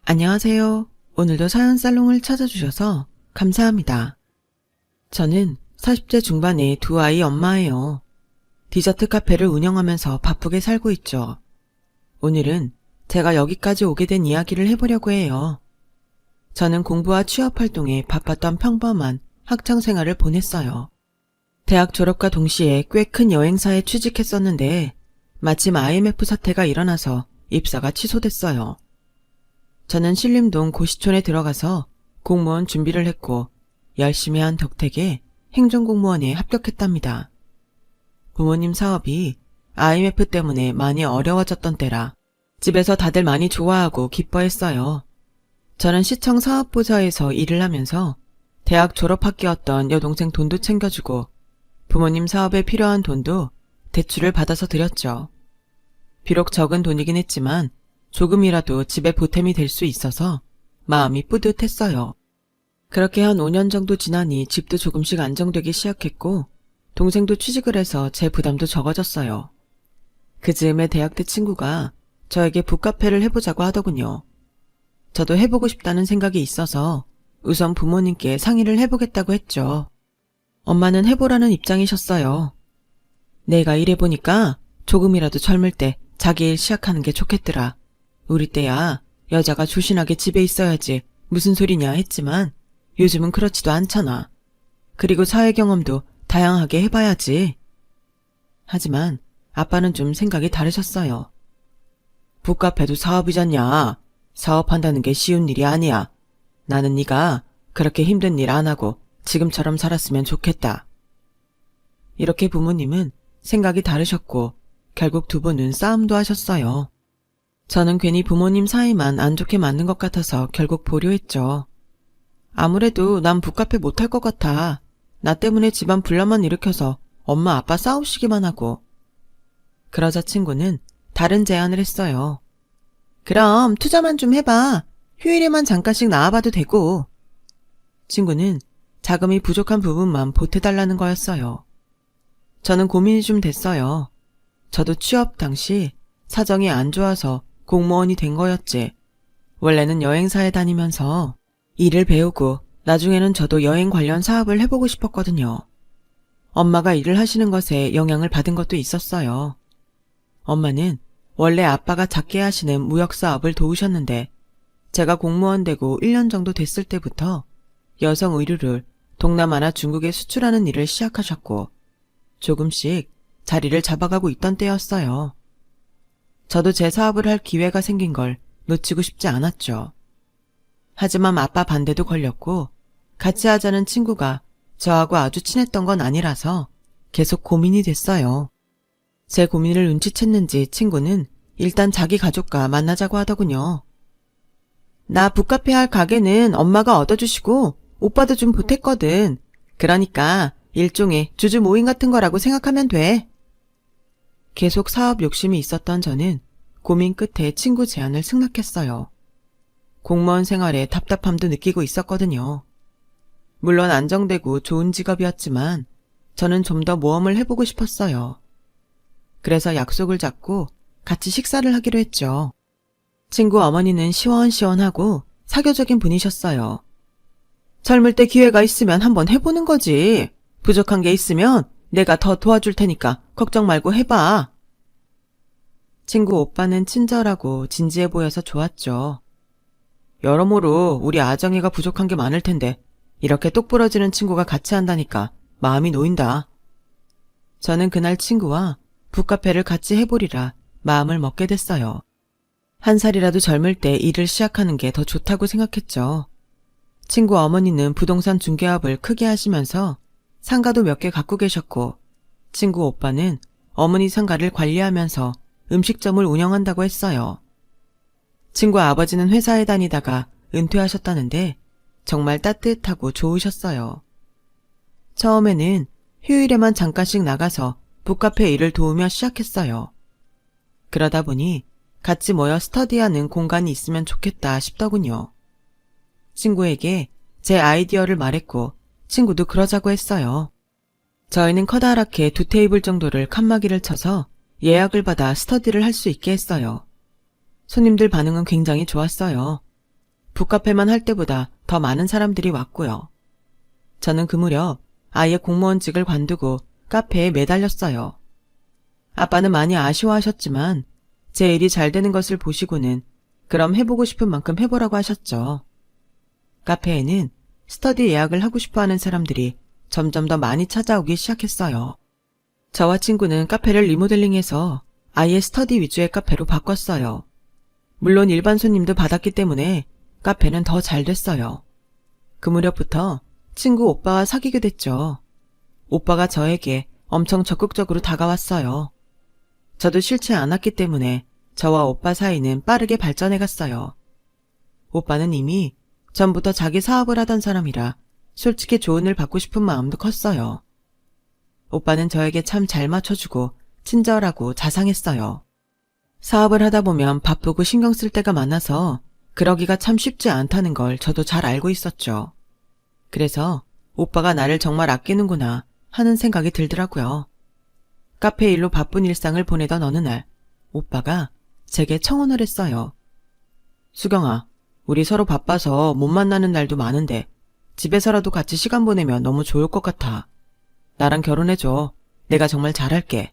안녕하세요. 오늘도 사연 살롱을 찾아주셔서 감사합니다. 저는 40대 중반의 두 아이 엄마예요. 디저트 카페를 운영하면서 바쁘게 살고 있죠. 오늘은 제가 여기까지 오게 된 이야기를 해보려고 해요. 저는 공부와 취업 활동에 바빴던 평범한 학창 생활을 보냈어요. 대학 졸업과 동시에 꽤 큰 여행사에 취직했었는데 마침 IMF 사태가 일어나서 입사가 취소됐어요. 저는 신림동 고시촌에 들어가서 공무원 준비를 했고 열심히 한 덕택에 행정공무원에 합격했답니다. 부모님 사업이 IMF 때문에 많이 어려워졌던 때라 집에서 다들 많이 좋아하고 기뻐했어요. 저는 시청 사업부서에서 일을 하면서 대학 졸업학기였던 여동생 돈도 챙겨주고 부모님 사업에 필요한 돈도 대출을 받아서 드렸죠. 비록 적은 돈이긴 했지만 조금이라도 집에 보탬이 될 수 있어서 마음이 뿌듯했어요. 그렇게 한 5년 정도 지나니 집도 조금씩 안정되기 시작했고 동생도 취직을 해서 제 부담도 적어졌어요. 그 즈음에 대학 때 친구가 저에게 북카페를 해보자고 하더군요. 저도 해보고 싶다는 생각이 있어서 우선 부모님께 상의를 해보겠다고 했죠. 엄마는 해보라는 입장이셨어요. 내가 일해보니까 조금이라도 젊을 때 자기 일 시작하는 게 좋겠더라. 우리 때야 여자가 조신하게 집에 있어야지 무슨 소리냐 했지만 요즘은 그렇지도 않잖아. 그리고 사회 경험도 다양하게 해봐야지. 하지만 아빠는 좀 생각이 다르셨어요. 북카페도 사업이잖냐. 사업한다는 게 쉬운 일이 아니야. 나는 네가 그렇게 힘든 일 안 하고 지금처럼 살았으면 좋겠다. 이렇게 부모님은 생각이 다르셨고 결국 두 분은 싸움도 하셨어요. 저는 괜히 부모님 사이만 안 좋게 만든 것 같아서 결국 보류했죠. 아무래도 난 북카페 못할 것 같아. 나 때문에 집안 분란만 일으켜서 엄마 아빠 싸우시기만 하고. 그러자 친구는 다른 제안을 했어요. 그럼 투자만 좀 해봐. 휴일에만 잠깐씩 나와봐도 되고. 친구는 자금이 부족한 부분만 보태달라는 거였어요. 저는 고민이 좀 됐어요. 저도 취업 당시 사정이 안 좋아서 공무원이 된 거였지. 원래는 여행사에 다니면서 일을 배우고 나중에는 저도 여행 관련 사업을 해보고 싶었거든요. 엄마가 일을 하시는 것에 영향을 받은 것도 있었어요. 엄마는 원래 아빠가 작게 하시는 무역사업을 도우셨는데 제가 공무원 되고 1년 정도 됐을 때부터 여성 의류를 동남아나 중국에 수출하는 일을 시작하셨고 조금씩 자리를 잡아가고 있던 때였어요. 저도 제 사업을 할 기회가 생긴 걸 놓치고 싶지 않았죠. 하지만 아빠 반대도 걸렸고 같이 하자는 친구가 저하고 아주 친했던 건 아니라서 계속 고민이 됐어요. 제 고민을 눈치챘는지 친구는 일단 자기 가족과 만나자고 하더군요. 나 북카페 할 가게는 엄마가 얻어주시고 오빠도 좀 보탰거든. 그러니까 일종의 주주 모임 같은 거라고 생각하면 돼. 계속 사업 욕심이 있었던 저는 고민 끝에 친구 제안을 승낙했어요. 공무원 생활에 답답함도 느끼고 있었거든요. 물론 안정되고 좋은 직업이었지만 저는 좀 더 모험을 해보고 싶었어요. 그래서 약속을 잡고 같이 식사를 하기로 했죠. 친구 어머니는 시원시원하고 사교적인 분이셨어요. 젊을 때 기회가 있으면 한번 해보는 거지. 부족한 게 있으면 내가 더 도와줄 테니까 걱정 말고 해봐. 친구 오빠는 친절하고 진지해 보여서 좋았죠. 여러모로 우리 아정이가 부족한 게 많을 텐데 이렇게 똑부러지는 친구가 같이 한다니까 마음이 놓인다. 저는 그날 친구와 북카페를 같이 해보리라 마음을 먹게 됐어요. 한 살이라도 젊을 때 일을 시작하는 게 더 좋다고 생각했죠. 친구 어머니는 부동산 중개업을 크게 하시면서 상가도 몇 개 갖고 계셨고 친구 오빠는 어머니 상가를 관리하면서 음식점을 운영한다고 했어요. 친구 아버지는 회사에 다니다가 은퇴하셨다는데 정말 따뜻하고 좋으셨어요. 처음에는 휴일에만 잠깐씩 나가서 북카페 일을 도우며 시작했어요. 그러다 보니 같이 모여 스터디하는 공간이 있으면 좋겠다 싶더군요. 친구에게 제 아이디어를 말했고 친구도 그러자고 했어요. 저희는 커다랗게 2테이블 정도를 칸막이를 쳐서 예약을 받아 스터디를 할 수 있게 했어요. 손님들 반응은 굉장히 좋았어요. 북카페만 할 때보다 더 많은 사람들이 왔고요. 저는 그 무렵 아예 공무원직을 관두고 카페에 매달렸어요. 아빠는 많이 아쉬워하셨지만 제 일이 잘 되는 것을 보시고는 그럼 해보고 싶은 만큼 해보라고 하셨죠. 카페에는 스터디 예약을 하고 싶어하는 사람들이 점점 더 많이 찾아오기 시작했어요. 저와 친구는 카페를 리모델링해서 아예 스터디 위주의 카페로 바꿨어요. 물론 일반 손님도 받았기 때문에 카페는 더 잘 됐어요. 그 무렵부터 친구 오빠와 사귀게 됐죠. 오빠가 저에게 엄청 적극적으로 다가왔어요. 저도 싫지 않았기 때문에 저와 오빠 사이는 빠르게 발전해갔어요. 오빠는 이미 전부터 자기 사업을 하던 사람이라 솔직히 조언을 받고 싶은 마음도 컸어요. 오빠는 저에게 참 잘 맞춰주고 친절하고 자상했어요. 사업을 하다 보면 바쁘고 신경 쓸 때가 많아서 그러기가 참 쉽지 않다는 걸 저도 잘 알고 있었죠. 그래서 오빠가 나를 정말 아끼는구나 하는 생각이 들더라고요. 카페 일로 바쁜 일상을 보내던 어느 날 오빠가 제게 청혼을 했어요. 수경아, 우리 서로 바빠서 못 만나는 날도 많은데 집에서라도 같이 시간 보내면 너무 좋을 것 같아. 나랑 결혼해줘. 내가 정말 잘할게.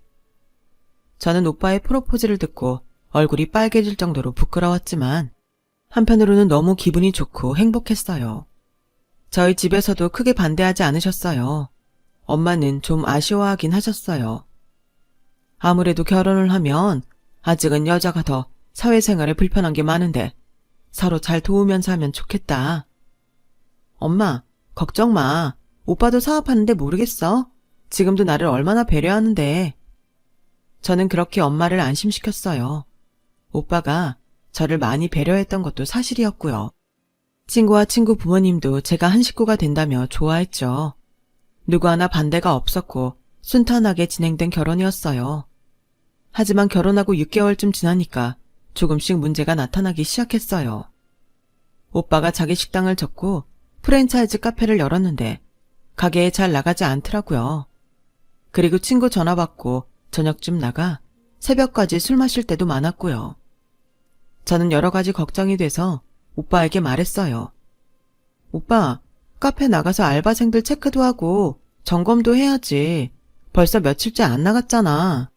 저는 오빠의 프로포즈를 듣고 얼굴이 빨개질 정도로 부끄러웠지만 한편으로는 너무 기분이 좋고 행복했어요. 저희 집에서도 크게 반대하지 않으셨어요. 엄마는 좀 아쉬워하긴 하셨어요. 아무래도 결혼을 하면 아직은 여자가 더 사회생활에 불편한 게 많은데 서로 잘 도우면서 하면 좋겠다. 엄마, 걱정 마. 오빠도 사업하는데 모르겠어? 지금도 나를 얼마나 배려하는데. 저는 그렇게 엄마를 안심시켰어요. 오빠가 저를 많이 배려했던 것도 사실이었고요. 친구와 친구 부모님도 제가 한 식구가 된다며 좋아했죠. 누구 하나 반대가 없었고 순탄하게 진행된 결혼이었어요. 하지만 결혼하고 6개월쯤 지나니까 조금씩 문제가 나타나기 시작했어요. 오빠가 자기 식당을 접고 프랜차이즈 카페를 열었는데 가게에 잘 나가지 않더라고요. 그리고 친구 전화 받고 저녁쯤 나가 새벽까지 술 마실 때도 많았고요. 저는 여러 가지 걱정이 돼서 오빠에게 말했어요. 오빠, 카페 나가서 알바생들 체크도 하고 점검도 해야지. 벌써 며칠째 안 나갔잖아.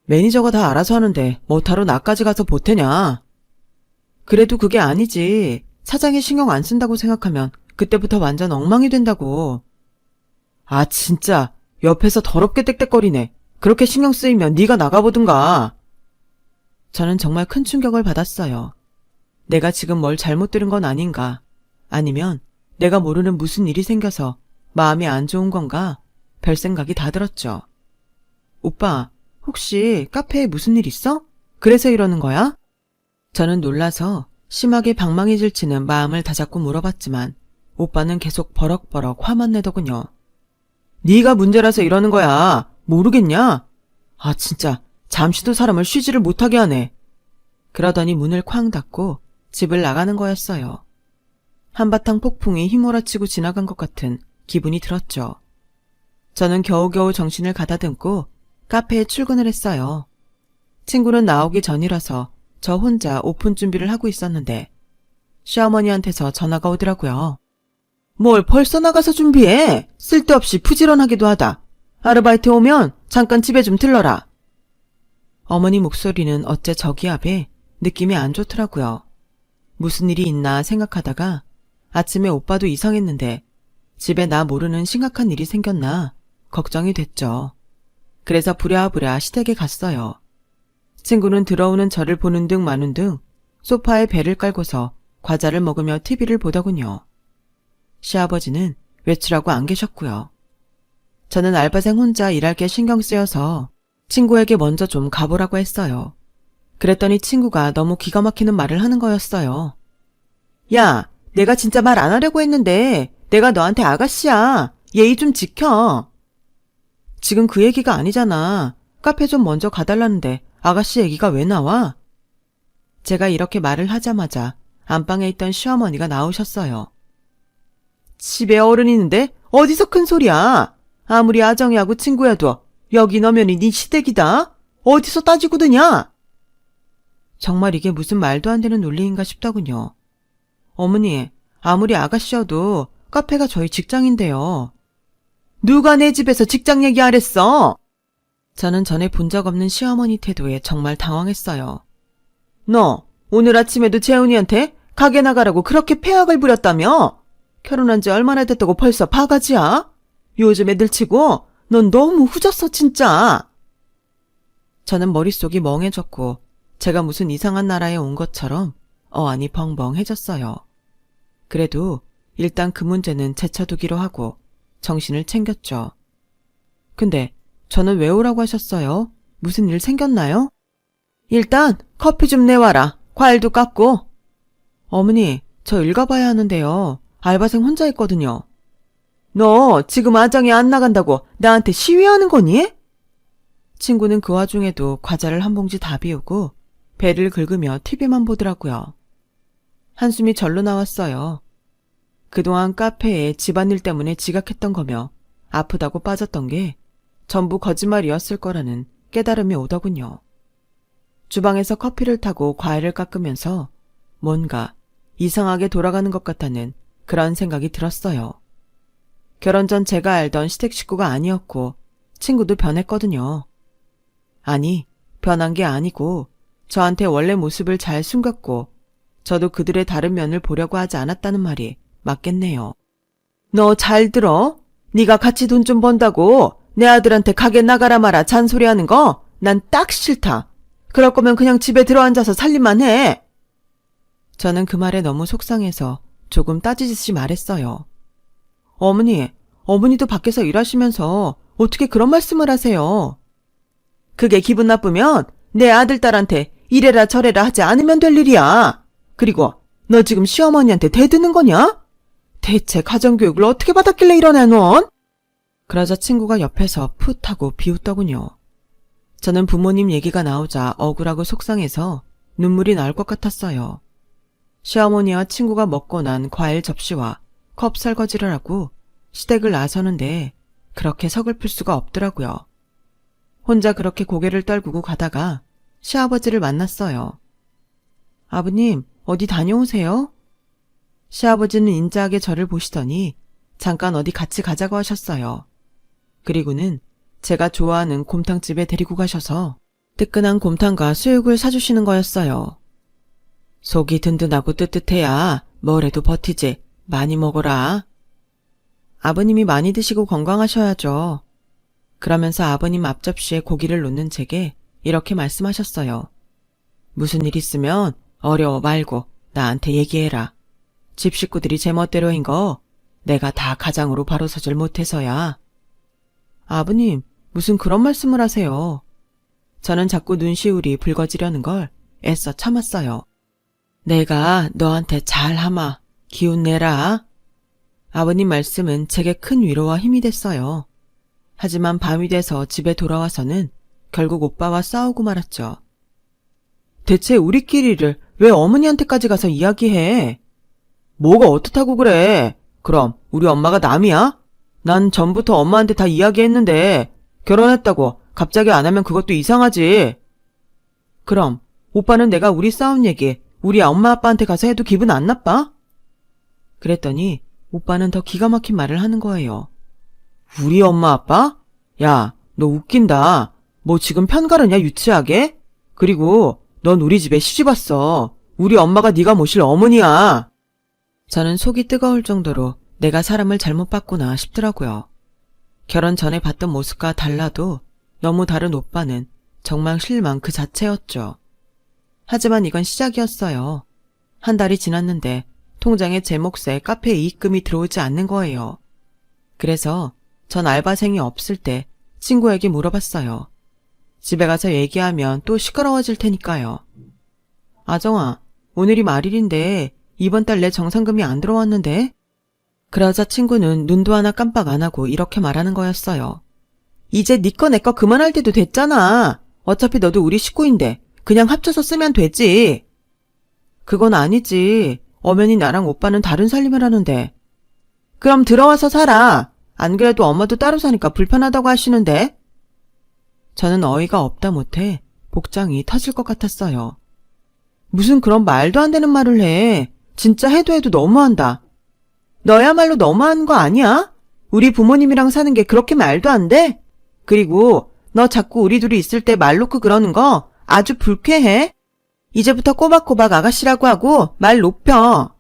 매니저가 다 알아서 하는데 뭐하러 나까지 가서 보태냐. 그래도 그게 아니지. 사장이 신경 안 쓴다고 생각하면 그때부터 완전 엉망이 된다고. 아 진짜 옆에서 더럽게 떽떽거리네. 그렇게 신경 쓰이면 네가 나가보든가. 저는 정말 큰 충격을 받았어요. 내가 지금 뭘 잘못 들은 건 아닌가? 아니면 내가 모르는 무슨 일이 생겨서 마음이 안 좋은 건가? 별 생각이 다 들었죠. 오빠, 혹시 카페에 무슨 일 있어? 그래서 이러는 거야? 저는 놀라서 심하게 방망이질치는 마음을 다잡고 물어봤지만 오빠는 계속 버럭버럭 화만 내더군요. 네가 문제라서 이러는 거야. 모르겠냐? 아 진짜 잠시도 사람을 쉬지를 못하게 하네. 그러더니 문을 쾅 닫고 집을 나가는 거였어요. 한바탕 폭풍이 휘몰아치고 지나간 것 같은 기분이 들었죠. 저는 겨우겨우 정신을 가다듬고 카페에 출근을 했어요. 친구는 나오기 전이라서 저 혼자 오픈 준비를 하고 있었는데 시어머니한테서 전화가 오더라고요. 뭘 벌써 나가서 준비해? 쓸데없이 부지런하기도 하다. 아르바이트 오면 잠깐 집에 좀 들러라. 어머니 목소리는 어째 저기압에 느낌이 안 좋더라고요. 무슨 일이 있나 생각하다가 아침에 오빠도 이상했는데 집에 나 모르는 심각한 일이 생겼나 걱정이 됐죠. 그래서 부랴부랴 시댁에 갔어요. 친구는 들어오는 저를 보는 등 마는 등 소파에 배를 깔고서 과자를 먹으며 TV를 보더군요. 시아버지는 외출하고 안 계셨고요. 저는 알바생 혼자 일할 게 신경 쓰여서 친구에게 먼저 좀 가보라고 했어요. 그랬더니 친구가 너무 기가 막히는 말을 하는 거였어요. 야, 내가 진짜 말 안 하려고 했는데 내가 너한테 아가씨야. 예의 좀 지켜. 지금 그 얘기가 아니잖아. 카페 좀 먼저 가달라는데 아가씨 얘기가 왜 나와? 제가 이렇게 말을 하자마자 안방에 있던 시어머니가 나오셨어요. 집에 어른 있는데 어디서 큰 소리야. 아무리 아정이하고 친구여도 여기 너면이 네 시댁이다. 어디서 따지고 드냐? 정말 이게 무슨 말도 안 되는 논리인가 싶더군요. 어머니, 아무리 아가씨여도 카페가 저희 직장인데요. 누가 내 집에서 직장 얘기하랬어? 저는 전에 본 적 없는 시어머니 태도에 정말 당황했어요. 너 오늘 아침에도 재훈이한테 가게 나가라고 그렇게 폐악을 부렸다며? 결혼한 지 얼마나 됐다고 벌써 바가지야? 요즘 애들 치고 넌 너무 후졌어 진짜. 저는 머릿속이 멍해졌고 제가 무슨 이상한 나라에 온 것처럼 어안이 벙벙해졌어요. 그래도 일단 그 문제는 제쳐두기로 하고 정신을 챙겼죠. 근데 저는 왜 오라고 하셨어요? 무슨 일 생겼나요? 일단 커피 좀 내와라. 과일도 깎고. 어머니, 저 일 가봐야 하는데요. 알바생 혼자 있거든요. 너 지금 아장에 안 나간다고 나한테 시위하는 거니? 친구는 그 와중에도 과자를 한 봉지 다 비우고 배를 긁으며 TV만 보더라고요. 한숨이 절로 나왔어요. 그동안 카페에 집안일 때문에 지각했던 거며 아프다고 빠졌던 게 전부 거짓말이었을 거라는 깨달음이 오더군요. 주방에서 커피를 타고 과일을 깎으면서 뭔가 이상하게 돌아가는 것 같다는 그런 생각이 들었어요. 결혼 전 제가 알던 시댁 식구가 아니었고 친구도 변했거든요. 아니, 변한 게 아니고 저한테 원래 모습을 잘 숨겼고 저도 그들의 다른 면을 보려고 하지 않았다는 말이 맞겠네요. 너 잘 들어? 네가 같이 돈 좀 번다고 내 아들한테 가게 나가라 마라 잔소리하는 거 난 딱 싫다. 그럴 거면 그냥 집에 들어앉아서 살림만 해. 저는 그 말에 너무 속상해서 조금 따지듯이 말했어요. 어머니도 밖에서 일하시면서 어떻게 그런 말씀을 하세요? 그게 기분 나쁘면 내 아들 딸한테 이래라 저래라 하지 않으면 될 일이야. 그리고 너 지금 시어머니한테 대드는 거냐? 대체 가정교육을 어떻게 받았길래 이러냐 넌? 그러자 친구가 옆에서 풋 하고 비웃더군요. 저는 부모님 얘기가 나오자 억울하고 속상해서 눈물이 날 것 같았어요. 시어머니와 친구가 먹고 난 과일 접시와 컵 설거지를 하고 시댁을 나서는데 그렇게 서글플 수가 없더라고요. 혼자 그렇게 고개를 떨구고 가다가 시아버지를 만났어요. 아버님, 어디 다녀오세요? 시아버지는 인자하게 저를 보시더니 잠깐 어디 같이 가자고 하셨어요. 그리고는 제가 좋아하는 곰탕집에 데리고 가셔서 뜨끈한 곰탕과 수육을 사주시는 거였어요. 속이 든든하고 뜨뜻해야 뭘 해도 버티지. 많이 먹어라. 아버님이 많이 드시고 건강하셔야죠. 그러면서 아버님 앞접시에 고기를 놓는 제게 이렇게 말씀하셨어요. 무슨 일 있으면 어려워 말고 나한테 얘기해라. 집 식구들이 제 멋대로인 거 내가 다 가장으로 바로 서질 못해서야. 아버님, 무슨 그런 말씀을 하세요. 저는 자꾸 눈시울이 붉어지려는 걸 애써 참았어요. 내가 너한테 잘하마. 기운 내라. 아버님 말씀은 제게 큰 위로와 힘이 됐어요. 하지만 밤이 돼서 집에 돌아와서는 결국 오빠와 싸우고 말았죠. 대체 우리끼리를 왜 어머니한테까지 가서 이야기해? 뭐가 어떻다고 그래? 그럼 우리 엄마가 남이야? 난 전부터 엄마한테 다 이야기했는데 결혼했다고 갑자기 안 하면 그것도 이상하지. 그럼 오빠는 내가 우리 싸운 얘기 우리 엄마 아빠한테 가서 해도 기분 안 나빠? 그랬더니 오빠는 더 기가 막힌 말을 하는 거예요. 우리 엄마 아빠? 야, 너 웃긴다. 뭐 지금 편가르냐 유치하게? 그리고 넌 우리 집에 시집 왔어. 우리 엄마가 네가 모실 어머니야. 저는 속이 뜨거울 정도로 내가 사람을 잘못 봤구나 싶더라고요. 결혼 전에 봤던 모습과 달라도 너무 다른 오빠는 정말 실망 그 자체였죠. 하지만 이건 시작이었어요. 한 달이 지났는데 통장에 제 몫에 카페 이익금이 들어오지 않는 거예요. 그래서 전 알바생이 없을 때 친구에게 물어봤어요. 집에 가서 얘기하면 또 시끄러워질 테니까요. 아정아, 오늘이 말일인데 이번 달 내 정산금이 안 들어왔는데? 그러자 친구는 눈도 하나 깜빡 안 하고 이렇게 말하는 거였어요. 이제 네 거 내 거 그만할 때도 됐잖아. 어차피 너도 우리 식구인데 그냥 합쳐서 쓰면 되지. 그건 아니지. 엄연히 나랑 오빠는 다른 살림을 하는데. 그럼 들어와서 살아. 안 그래도 엄마도 따로 사니까 불편하다고 하시는데. 저는 어이가 없다 못해 복장이 터질 것 같았어요. 무슨 그런 말도 안 되는 말을 해. 진짜 해도 해도 너무한다. 너야말로 너무한 거 아니야? 우리 부모님이랑 사는 게 그렇게 말도 안 돼? 그리고 너 자꾸 우리 둘이 있을 때 말 놓고 그러는 거 아주 불쾌해. 이제부터 꼬박꼬박 아가씨라고 하고 말 높여.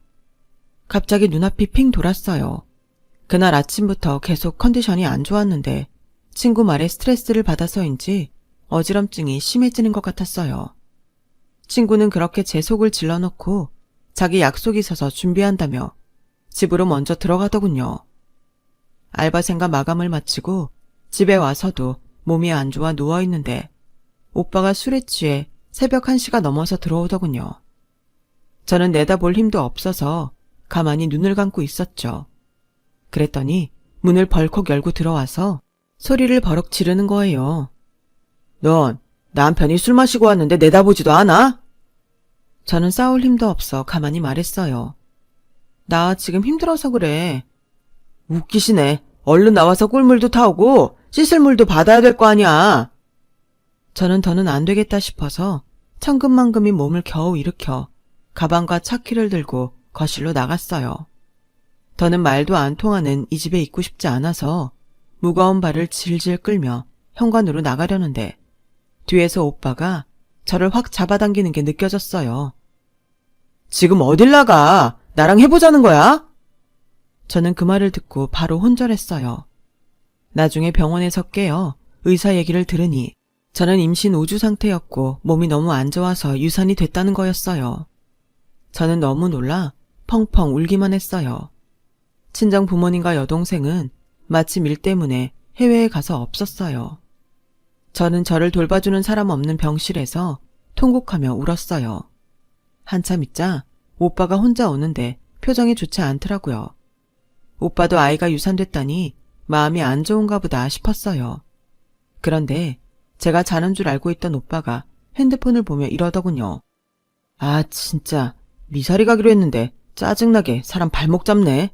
갑자기 눈앞이 핑 돌았어요. 그날 아침부터 계속 컨디션이 안 좋았는데 친구 말에 스트레스를 받아서인지 어지럼증이 심해지는 것 같았어요. 친구는 그렇게 제 속을 질러놓고 자기 약속이 있어서 준비한다며 집으로 먼저 들어가더군요. 알바생과 마감을 마치고 집에 와서도 몸이 안 좋아 누워있는데 오빠가 술에 취해 새벽 1시가 넘어서 들어오더군요. 저는 내다볼 힘도 없어서 가만히 눈을 감고 있었죠. 그랬더니 문을 벌컥 열고 들어와서 소리를 버럭 지르는 거예요. 넌 남편이 술 마시고 왔는데 내다보지도 않아? 저는 싸울 힘도 없어 가만히 말했어요. 나 지금 힘들어서 그래. 웃기시네. 얼른 나와서 꿀물도 타오고 씻을 물도 받아야 될 거 아니야. 저는 더는 안 되겠다 싶어서 천근만근히 몸을 겨우 일으켜 가방과 차키를 들고 거실로 나갔어요. 더는 말도 안 통하는 이 집에 있고 싶지 않아서 무거운 발을 질질 끌며 현관으로 나가려는데 뒤에서 오빠가 저를 확 잡아당기는 게 느껴졌어요. 지금 어딜 나가? 나랑 해보자는 거야? 저는 그 말을 듣고 바로 혼절했어요. 나중에 병원에서 깨어 의사 얘기를 들으니 저는 임신 5주 상태였고 몸이 너무 안 좋아서 유산이 됐다는 거였어요. 저는 너무 놀라 펑펑 울기만 했어요. 친정 부모님과 여동생은 마침 일 때문에 해외에 가서 없었어요. 저는 저를 돌봐주는 사람 없는 병실에서 통곡하며 울었어요. 한참 있자 오빠가 혼자 오는데 표정이 좋지 않더라고요. 오빠도 아이가 유산됐다니 마음이 안 좋은가 보다 싶었어요. 그런데 제가 자는 줄 알고 있던 오빠가 핸드폰을 보며 이러더군요. 아 진짜 미사리 가기로 했는데 짜증나게 사람 발목 잡네.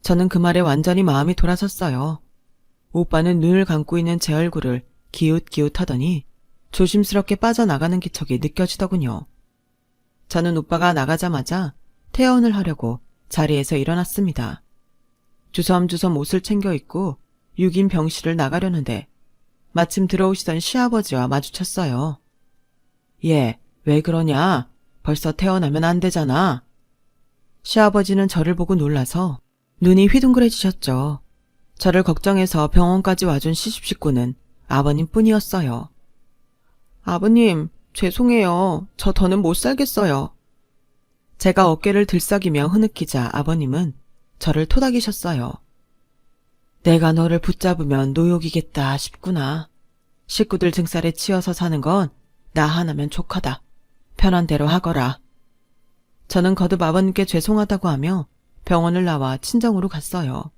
저는 그 말에 완전히 마음이 돌아섰어요. 오빠는 눈을 감고 있는 제 얼굴을 기웃기웃하더니 조심스럽게 빠져나가는 기척이 느껴지더군요. 저는 오빠가 나가자마자 퇴원을 하려고 자리에서 일어났습니다. 주섬주섬 옷을 챙겨 입고 6인 병실을 나가려는데 마침 들어오시던 시아버지와 마주쳤어요. 얘, 왜 그러냐? 벌써 퇴원하면 안 되잖아. 시아버지는 저를 보고 놀라서 눈이 휘둥그레지셨죠. 저를 걱정해서 병원까지 와준 시집식구는 아버님뿐이었어요. 아버님, 죄송해요. 저 더는 못 살겠어요. 제가 어깨를 들썩이며 흐느끼자 아버님은 저를 토닥이셨어요. 내가 너를 붙잡으면 노욕이겠다 싶구나. 식구들 등살에 치여서 사는 건 나 하나면 족하다. 편한 대로 하거라. 저는 거듭 아버님께 죄송하다고 하며 병원을 나와 친정으로 갔어요.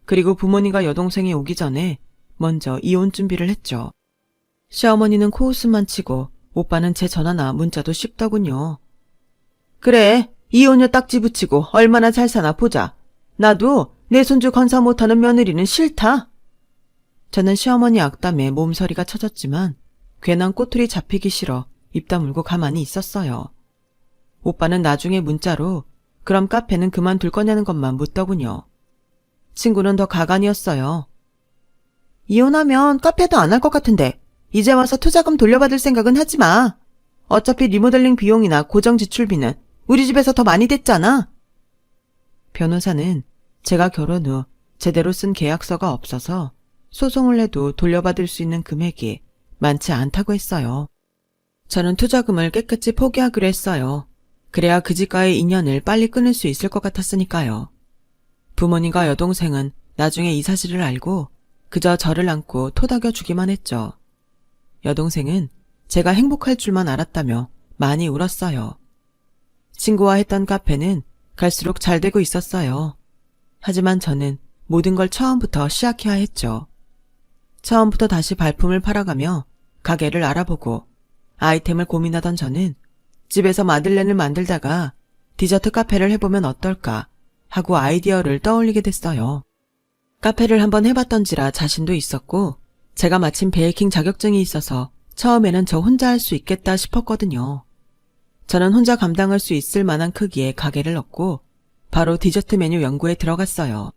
그리고 부모님과 여동생이 오기 전에 먼저 이혼 준비를 했죠. 시어머니는 코웃음만 치고 오빠는 제 전화나 문자도 씹더군요. 그래, 이혼녀 딱지 붙이고 얼마나 잘 사나 보자. 나도 내 손주 건사 못하는 며느리는 싫다. 저는 시어머니 악담에 몸서리가 쳐졌지만 괜한 꼬투리 잡히기 싫어 입 다물고 가만히 있었어요. 오빠는 나중에 문자로 그럼 카페는 그만둘 거냐는 것만 묻더군요. 친구는 더 가관이었어요. 이혼하면 카페도 안 할 것 같은데 이제 와서 투자금 돌려받을 생각은 하지 마. 어차피 리모델링 비용이나 고정 지출비는 우리 집에서 더 많이 됐잖아. 변호사는 제가 결혼 후 제대로 쓴 계약서가 없어서 소송을 해도 돌려받을 수 있는 금액이 많지 않다고 했어요. 저는 투자금을 깨끗이 포기하기로 했어요. 그래야 그 집과의 인연을 빨리 끊을 수 있을 것 같았으니까요. 부모님과 여동생은 나중에 이 사실을 알고 그저 저를 안고 토닥여 주기만 했죠. 여동생은 제가 행복할 줄만 알았다며 많이 울었어요. 친구와 했던 카페는 갈수록 잘 되고 있었어요. 하지만 저는 모든 걸 처음부터 시작해야 했죠. 처음부터 다시 발품을 팔아가며 가게를 알아보고 아이템을 고민하던 저는 집에서 마들렌을 만들다가 디저트 카페를 해보면 어떨까 하고 아이디어를 떠올리게 됐어요. 카페를 한번 해봤던지라 자신도 있었고 제가 마침 베이킹 자격증이 있어서 처음에는 저 혼자 할 수 있겠다 싶었거든요. 저는 혼자 감당할 수 있을 만한 크기의 가게를 얻고 바로 디저트 메뉴 연구에 들어갔어요.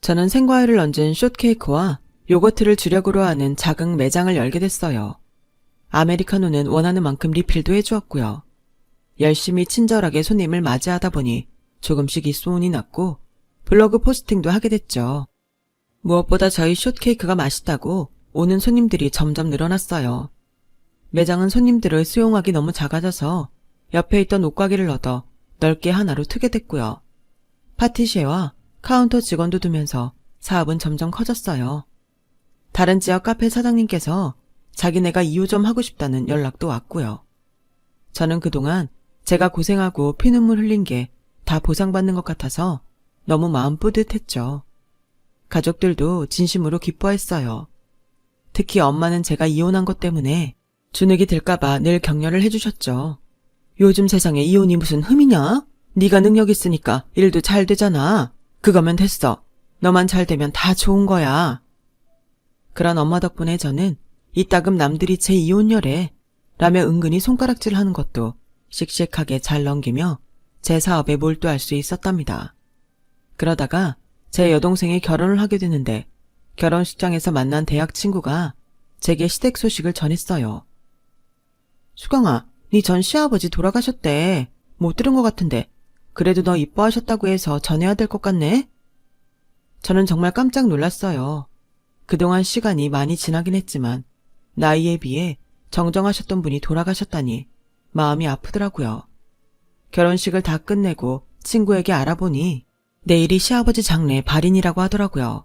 저는 생과일을 얹은 숏케이크와 요거트를 주력으로 하는 작은 매장을 열게 됐어요. 아메리카노는 원하는 만큼 리필도 해주었고요. 열심히 친절하게 손님을 맞이하다 보니 조금씩 입소문이 났고 블로그 포스팅도 하게 됐죠. 무엇보다 저희 숏케이크가 맛있다고 오는 손님들이 점점 늘어났어요. 매장은 손님들을 수용하기 너무 작아져서 옆에 있던 옷가게를 얻어 넓게 하나로 트게 됐고요. 파티시에와 카운터 직원도 두면서 사업은 점점 커졌어요. 다른 지역 카페 사장님께서 자기네가 2호점 하고 싶다는 연락도 왔고요. 저는 그동안 제가 고생하고 피눈물 흘린 게 다 보상받는 것 같아서 너무 마음 뿌듯했죠. 가족들도 진심으로 기뻐했어요. 특히 엄마는 제가 이혼한 것 때문에 주눅이 들까봐 늘 격려를 해주셨죠. 요즘 세상에 이혼이 무슨 흠이냐? 네가 능력 있으니까 일도 잘 되잖아. 그거면 됐어. 너만 잘 되면 다 좋은 거야. 그런 엄마 덕분에 저는 이따금 남들이 제 이혼녀래 라며 은근히 손가락질 하는 것도 씩씩하게 잘 넘기며 제 사업에 몰두할 수 있었답니다. 그러다가 제 여동생이 결혼을 하게 되는데 결혼식장에서 만난 대학 친구가 제게 시댁 소식을 전했어요. 수경아, 네 전 시아버지 돌아가셨대. 못 들은 것 같은데 그래도 너 이뻐하셨다고 해서 전해야 될 것 같네? 저는 정말 깜짝 놀랐어요. 그동안 시간이 많이 지나긴 했지만 나이에 비해 정정하셨던 분이 돌아가셨다니 마음이 아프더라고요. 결혼식을 다 끝내고 친구에게 알아보니 내일이 시아버지 장례 발인이라고 하더라고요.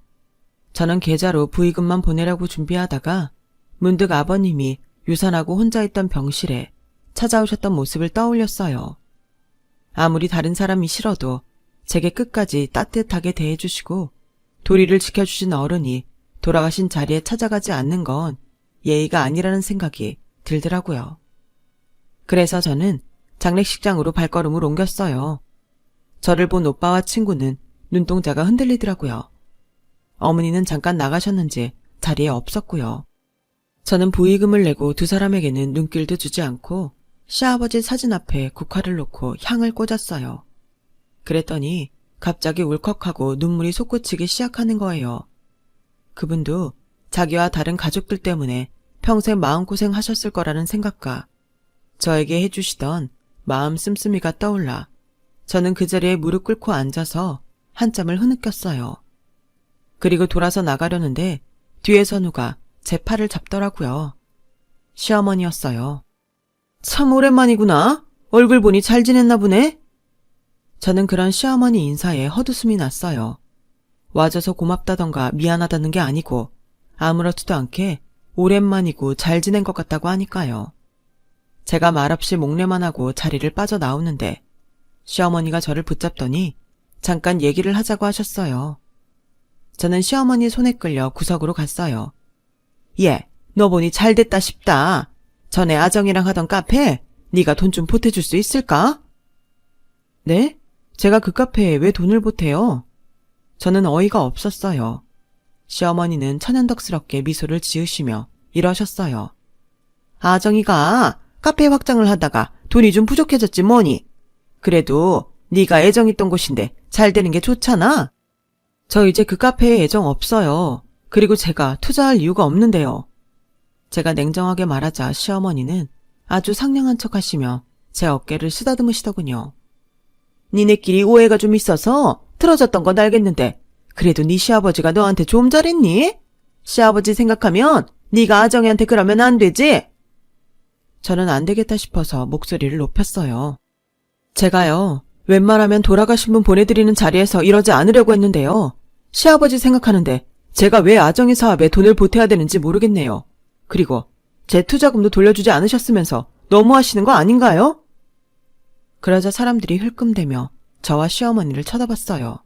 저는 계좌로 부의금만 보내려고 준비하다가 문득 아버님이 유산하고 혼자 있던 병실에 찾아오셨던 모습을 떠올렸어요. 아무리 다른 사람이 싫어도 제게 끝까지 따뜻하게 대해주시고 도리를 지켜주신 어른이 돌아가신 자리에 찾아가지 않는 건 예의가 아니라는 생각이 들더라고요. 그래서 저는 장례식장으로 발걸음을 옮겼어요. 저를 본 오빠와 친구는 눈동자가 흔들리더라고요. 어머니는 잠깐 나가셨는지 자리에 없었고요. 저는 부의금을 내고 두 사람에게는 눈길도 주지 않고 시아버지 사진 앞에 국화를 놓고 향을 꽂았어요. 그랬더니 갑자기 울컥하고 눈물이 솟구치기 시작하는 거예요. 그분도 자기와 다른 가족들 때문에 평생 마음고생 하셨을 거라는 생각과 저에게 해주시던 마음 씀씀이가 떠올라 저는 그 자리에 무릎 꿇고 앉아서 한참을 흐느꼈어요. 그리고 돌아서 나가려는데 뒤에서 누가 제 팔을 잡더라고요. 시어머니였어요. 참 오랜만이구나. 얼굴 보니 잘 지냈나 보네. 저는 그런 시어머니 인사에 헛웃음이 났어요. 와줘서 고맙다던가 미안하다는 게 아니고 아무렇지도 않게 오랜만이고 잘 지낸 것 같다고 하니까요. 제가 말없이 목례만 하고 자리를 빠져나오는데 시어머니가 저를 붙잡더니 잠깐 얘기를 하자고 하셨어요. 저는 시어머니 손에 끌려 구석으로 갔어요. 얘, 너 보니 잘됐다 싶다. 전에 아정이랑 하던 카페 네가 돈 좀 보태줄 수 있을까? 네? 제가 그 카페에 왜 돈을 보태요? 저는 어이가 없었어요. 시어머니는 천연덕스럽게 미소를 지으시며 이러셨어요. 아정이가 카페 확장을 하다가 돈이 좀 부족해졌지 뭐니. 그래도 네가 애정 있던 곳인데 잘 되는 게 좋잖아. 저 이제 그 카페에 애정 없어요. 그리고 제가 투자할 이유가 없는데요. 제가 냉정하게 말하자 시어머니는 아주 상냥한 척 하시며 제 어깨를 쓰다듬으시더군요. 니네끼리 오해가 좀 있어서 틀어졌던 건 알겠는데 그래도 네 시아버지가 너한테 좀 잘했니? 시아버지 생각하면 네가 아정이한테 그러면 안 되지? 저는 안 되겠다 싶어서 목소리를 높였어요. 제가요, 웬만하면 돌아가신 분 보내드리는 자리에서 이러지 않으려고 했는데요. 시아버지 생각하는데 제가 왜 아정이 사업에 돈을 보태야 되는지 모르겠네요. 그리고 제 투자금도 돌려주지 않으셨으면서 너무하시는 거 아닌가요? 그러자 사람들이 흘끔대며 저와 시어머니를 쳐다봤어요.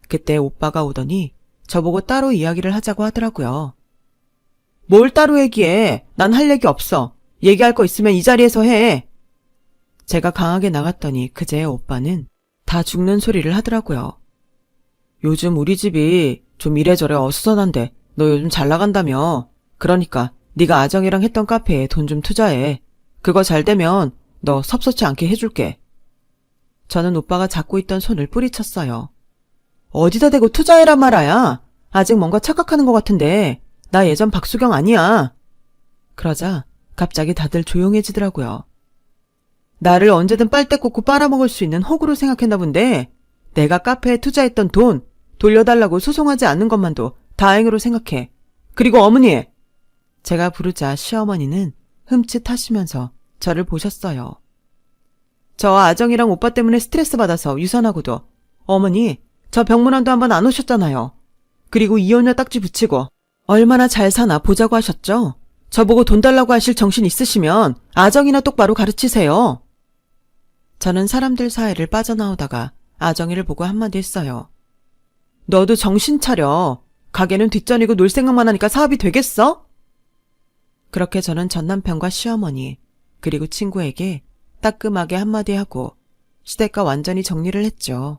그때 오빠가 오더니 저보고 따로 이야기를 하자고 하더라고요. 뭘 따로 얘기해? 난 할 얘기 없어. 얘기할 거 있으면 이 자리에서 해. 제가 강하게 나갔더니 그제 오빠는 다 죽는 소리를 하더라고요. 요즘 우리 집이 좀 이래저래 어수선한데 너 요즘 잘 나간다며. 그러니까 네가 아정이랑 했던 카페에 돈 좀 투자해. 그거 잘 되면 너 섭섭치 않게 해줄게. 저는 오빠가 잡고 있던 손을 뿌리쳤어요. 어디다 대고 투자해란 말아야. 아직 뭔가 착각하는 것 같은데 나 예전 박수경 아니야. 그러자 갑자기 다들 조용해지더라고요. 나를 언제든 빨대 꽂고 빨아먹을 수 있는 호구로 생각했나 본데 내가 카페에 투자했던 돈 돌려달라고 소송하지 않는 것만도 다행으로 생각해. 그리고 어머니! 제가 부르자 시어머니는 흠칫하시면서 저를 보셨어요. 저 아정이랑 오빠 때문에 스트레스 받아서 유산하고도 어머니 저 병문안도 한번 안 오셨잖아요. 그리고 이혼녀 딱지 붙이고 얼마나 잘 사나 보자고 하셨죠? 저보고 돈 달라고 하실 정신 있으시면 아정이나 똑바로 가르치세요. 저는 사람들 사이를 빠져나오다가 아정이를 보고 한마디 했어요. 너도 정신 차려. 가게는 뒷전이고 놀 생각만 하니까 사업이 되겠어? 그렇게 저는 전 남편과 시어머니 그리고 친구에게 따끔하게 한마디 하고 시댁과 완전히 정리를 했죠.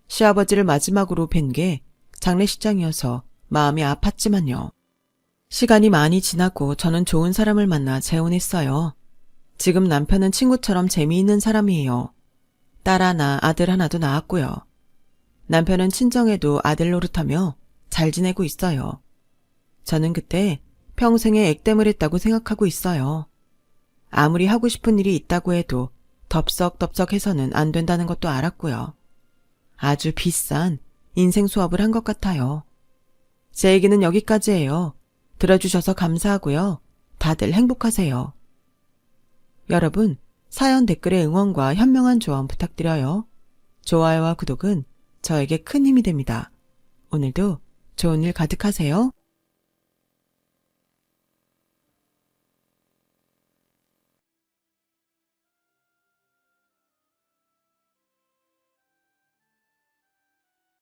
시아버지를 마지막으로 뵌 게 장례식장이어서 마음이 아팠지만요. 시간이 많이 지나고 저는 좋은 사람을 만나 재혼했어요. 지금 남편은 친구처럼 재미있는 사람이에요. 딸 하나, 아들 하나도 낳았고요. 남편은 친정에도 아들 노릇하며 잘 지내고 있어요. 저는 그때 평생에 액땜을 했다고 생각하고 있어요. 아무리 하고 싶은 일이 있다고 해도 덥석덥석해서는 안 된다는 것도 알았고요. 아주 비싼 인생 수업을 한 것 같아요. 제 얘기는 여기까지예요. 들어주셔서 감사하고요. 다들 행복하세요. 여러분, 사연 댓글에 응원과 현명한 조언 부탁드려요. 좋아요와 구독은 저에게 큰 힘이 됩니다. 오늘도 좋은 일 가득하세요.